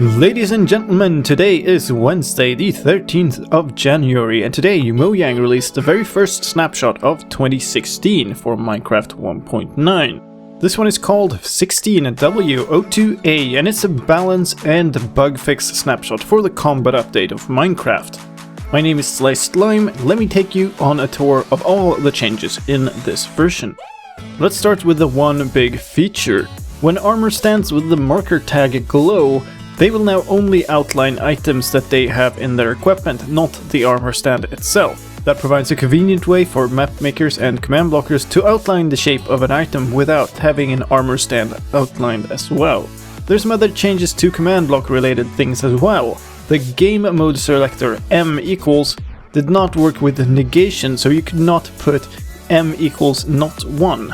Ladies and gentlemen, today is Wednesday, the 13th of January, and today Mojang released the very first snapshot of 2016 for Minecraft 1.9. This one is called 16W02A, and it's a balance and bug fix snapshot for the combat update of Minecraft. My name is slicedlime. Let me take you on a tour of all the changes in this version. Let's start with the one big feature. When armor stands with the marker tag glow, they will now only outline items that they have in their equipment, not the armor stand itself. That provides a convenient way for map makers and command blockers to outline the shape of an item without having an armor stand outlined as well. There's some other changes to command block related things as well. The game mode selector M equals did not work with the negation, so you could not put M equals not 1.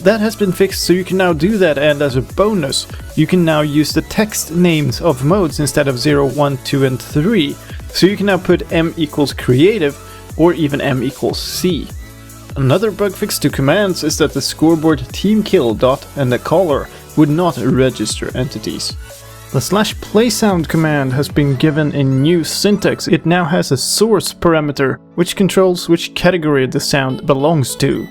That has been fixed, so you can now do that, and as a bonus, you can now use the text names of modes instead of 0, 1, 2, and 3. So you can now put M equals creative, or even M equals C. Another bug fix to commands is that the scoreboard team kill dot and the color would not register entities. The /playSound command has been given a new syntax. It now has a source parameter, which controls which category the sound belongs to.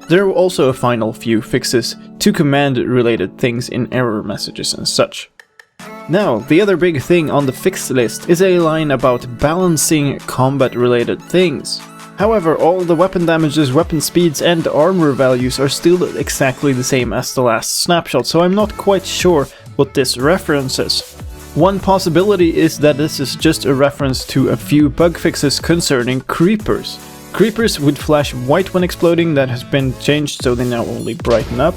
There were also a final few fixes to command-related things in error messages and such. Now, the other big thing on the fix list is a line about balancing combat-related things. However, all the weapon damages, weapon speeds, and armor values are still exactly the same as the last snapshot, so I'm not quite sure what this references. One possibility is that this is just a reference to a few bug fixes concerning creepers. Creepers would flash white when exploding. That has been changed, so they now only brighten up.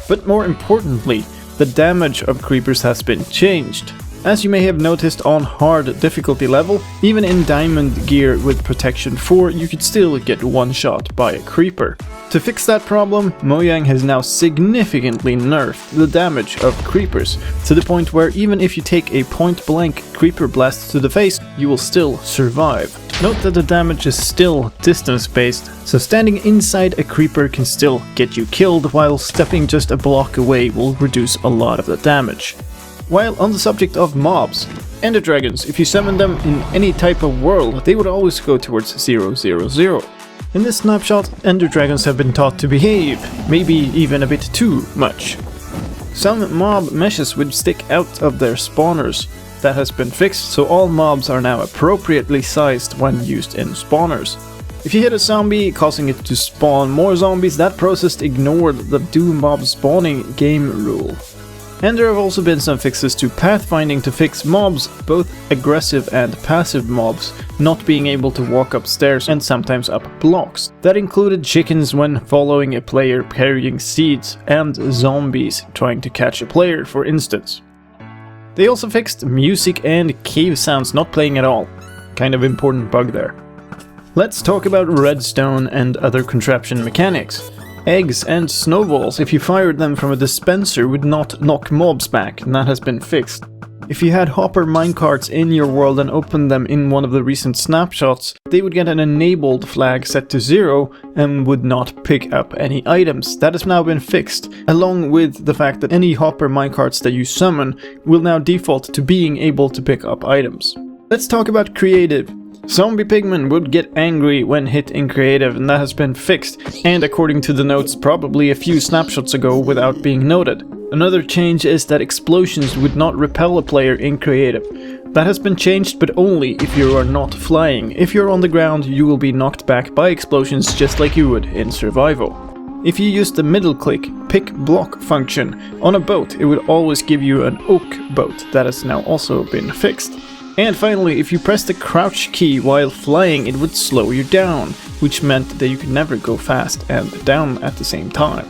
But more importantly, the damage of creepers has been changed. As you may have noticed on hard difficulty level, even in diamond gear with protection 4, you could still get one shot by a creeper. To fix that problem, Mojang has now significantly nerfed the damage of creepers, to the point where even if you take a point-blank creeper blast to the face, you will still survive. Note that the damage is still distance-based, so standing inside a creeper can still get you killed, while stepping just a block away will reduce a lot of the damage. While on the subject of mobs, Ender Dragons, if you summon them in any type of world, they would always go towards 0, 0, 0. In this snapshot, Ender Dragons have been taught to behave, maybe even a bit too much. Some mob meshes would stick out of their spawners. That has been fixed, so all mobs are now appropriately sized when used in spawners. If you hit a zombie, causing it to spawn more zombies, that process ignored the do mob spawning game rule. And there have also been some fixes to Pathfinding to fix mobs, both aggressive and passive mobs, not being able to walk upstairs and sometimes up blocks. That included chickens when following a player carrying seeds, and zombies trying to catch a player, for instance. They also fixed music and cave sounds not playing at all. Kind of important bug there. Let's talk about redstone and other contraption mechanics. Eggs and snowballs, if you fired them from a dispenser, would not knock mobs back, and that has been fixed. If you had hopper minecarts in your world and opened them in one of the recent snapshots, they would get an enabled flag set to 0 and would not pick up any items. That has now been fixed, along with the fact that any hopper minecarts that you summon will now default to being able to pick up items. Let's talk about creative. Zombie Pigmen would get angry when hit in creative, and that has been fixed, and according to the notes, probably a few snapshots ago without being noted. Another change is that explosions would not repel a player in creative. That has been changed, but only if you are not flying. If you're on the ground, you will be knocked back by explosions just like you would in survival. If you use the middle click pick block function on a boat, it would always give you an oak boat. That has now also been fixed. And finally, if you press the crouch key while flying, it would slow you down, which meant that you could never go fast and down at the same time.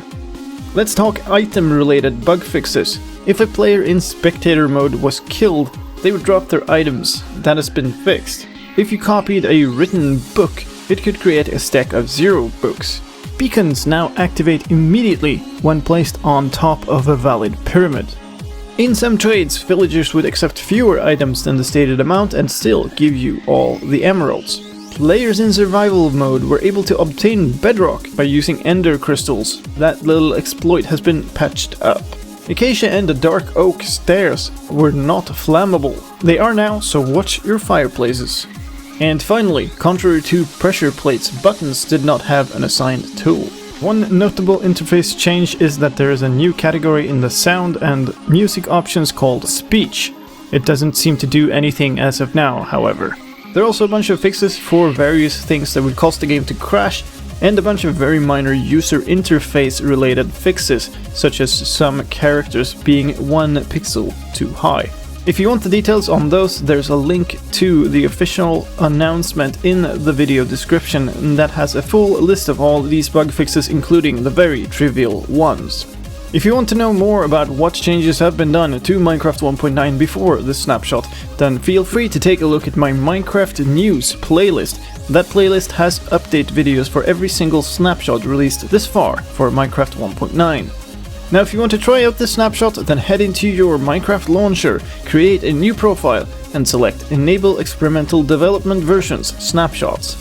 Let's talk item-related bug fixes. If a player in spectator mode was killed, they would drop their items. That has been fixed. If you copied a written book, it could create a stack of 0 books. Beacons now activate immediately when placed on top of a valid pyramid. In some trades, villagers would accept fewer items than the stated amount and still give you all the emeralds. Players in survival mode were able to obtain Bedrock by using ender crystals. That little exploit has been patched up. Acacia and the dark oak stairs were not flammable. They are now, so watch your fireplaces. And finally, contrary to pressure plates, buttons did not have an assigned tool. One notable interface change is that there is a new category in the sound and music options called speech. It doesn't seem to do anything as of now, however. There are also a bunch of fixes for various things that would cause the game to crash, and a bunch of very minor user interface related fixes, such as some characters being 1 pixel too high. If you want the details on those, there's a link to the official announcement in the video description that has a full list of all these bug fixes, including the very trivial ones. If you want to know more about what changes have been done to Minecraft 1.9 before this snapshot, then feel free to take a look at my Minecraft News playlist. That playlist has update videos for every single snapshot released this far for Minecraft 1.9. Now if you want to try out this snapshot, then head into your Minecraft launcher, create a new profile, and select Enable Experimental Development Versions Snapshots.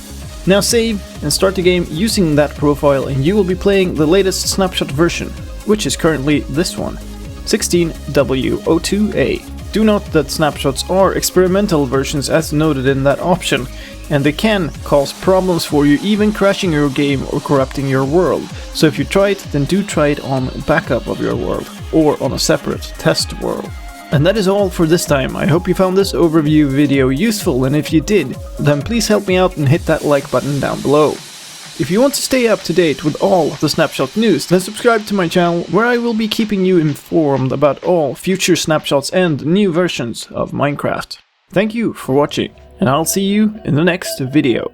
Now save and start the game using that profile, and you will be playing the latest snapshot version, which is currently this one, 16W02A. Do note that snapshots are experimental versions as noted in that option, and they can cause problems for you, even crashing your game or corrupting your world. So if you try it, then do try it on backup of your world, or on a separate test world. And that is all for this time. I hope you found this overview video useful, and if you did, then please help me out and hit that like button down below. If you want to stay up to date with all the snapshot news, then subscribe to my channel, where I will be keeping you informed about all future snapshots and new versions of Minecraft. Thank you for watching, and I'll see you in the next video.